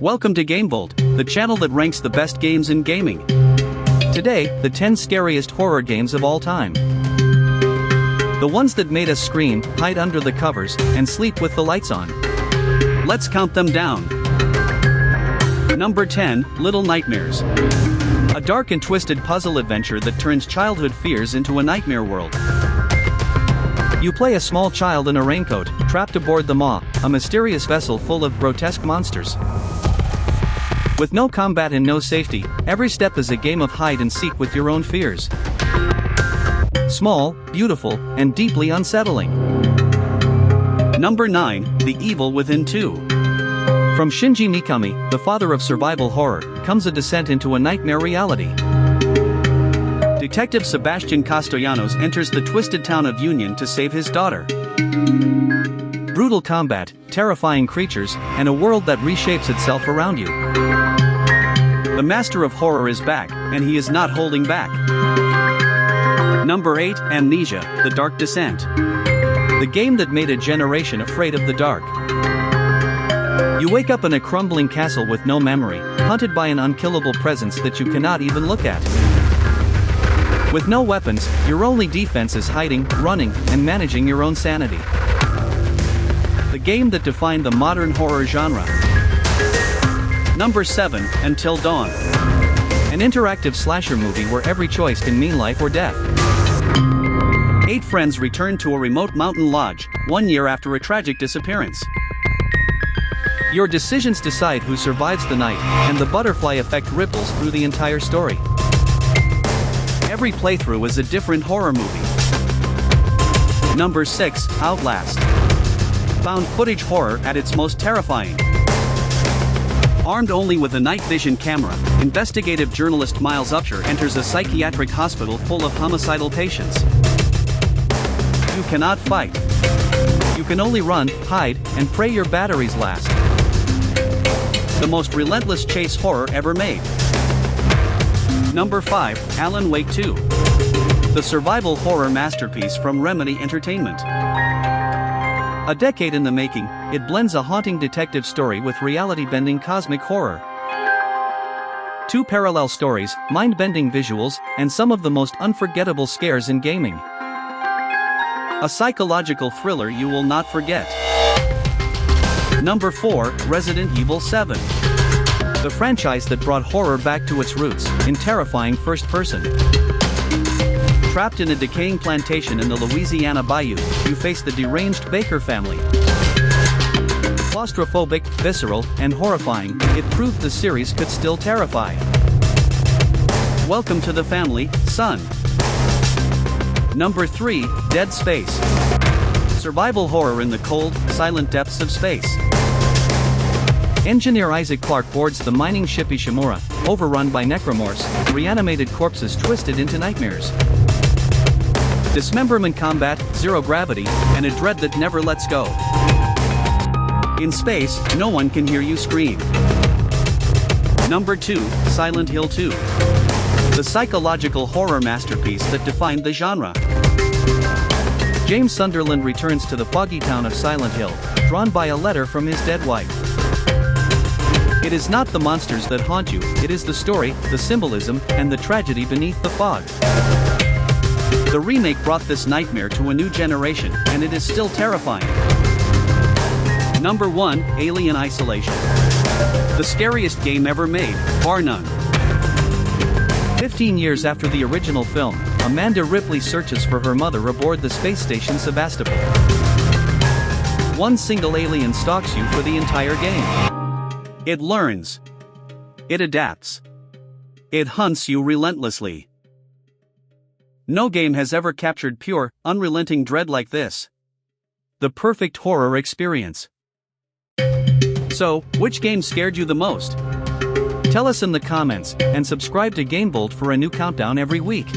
Welcome to GameVolt, the channel that ranks the best games in gaming. Today, the 10 scariest horror games of all time. The ones that made us scream, hide under the covers, and sleep with the lights on. Let's count them down. Number 10, Little Nightmares. A dark and twisted puzzle adventure that turns childhood fears into a nightmare world. You play a small child in a raincoat, trapped aboard the Maw, a mysterious vessel full of grotesque monsters. With no combat and no safety, every step is a game of hide and seek with your own fears. Small, beautiful, and deeply unsettling. Number 9, The Evil Within 2. From Shinji Mikami, the father of survival horror, comes a descent into a nightmare reality. Detective Sebastian Castellanos enters the twisted town of Union to save his daughter. Brutal combat, terrifying creatures, and a world that reshapes itself around you. The master of horror is back, and he is not holding back. Number 8, Amnesia, The Dark Descent. The game that made a generation afraid of the dark. You wake up in a crumbling castle with no memory, haunted by an unkillable presence that you cannot even look at. With no weapons, your only defense is hiding, running, and managing your own sanity. The game that defined the modern horror genre. Number 7, Until Dawn. An interactive slasher movie where every choice can mean life or death. 8 friends return to a remote mountain lodge, 1 year after a tragic disappearance. Your decisions decide who survives the night, and the butterfly effect ripples through the entire story. Every playthrough is a different horror movie. Number 6, Outlast. Found footage horror at its most terrifying. Armed only with a night vision camera, investigative journalist Miles Upshur enters a psychiatric hospital full of homicidal patients. You cannot fight. You can only run, hide, and pray your batteries last. The most relentless chase horror ever made. Number 5, Alan Wake 2. The survival horror masterpiece from Remedy Entertainment. A decade in the making, it blends a haunting detective story with reality-bending cosmic horror. 2 parallel stories, mind-bending visuals, and some of the most unforgettable scares in gaming. A psychological thriller you will not forget. Number 4, Resident Evil 7. The franchise that brought horror back to its roots, in terrifying first person. Trapped in a decaying plantation in the Louisiana bayou, you face the deranged Baker family. Claustrophobic, visceral, and horrifying, it proved the series could still terrify. Welcome to the family, son. Number 3, Dead Space. Survival horror in the cold, silent depths of space. Engineer Isaac Clarke boards the mining ship Ishimura, overrun by necromorphs, reanimated corpses twisted into nightmares. Dismemberment combat, zero gravity, and a dread that never lets go. In space, no one can hear you scream. Number 2, Silent Hill 2. The psychological horror masterpiece that defined the genre. James Sunderland returns to the foggy town of Silent Hill, drawn by a letter from his dead wife. It is not the monsters that haunt you, it is the story, the symbolism, and the tragedy beneath the fog. The remake brought this nightmare to a new generation, and it is still terrifying. Number 1, Alien Isolation. The scariest game ever made, bar none. 15 years after the original film, Amanda Ripley searches for her mother aboard the space station Sevastopol. One single alien stalks you for the entire game. It learns. It adapts. It hunts you relentlessly. No game has ever captured pure, unrelenting dread like this. The perfect horror experience. So, which game scared you the most? Tell us in the comments, and subscribe to GameVolt for a new countdown every week.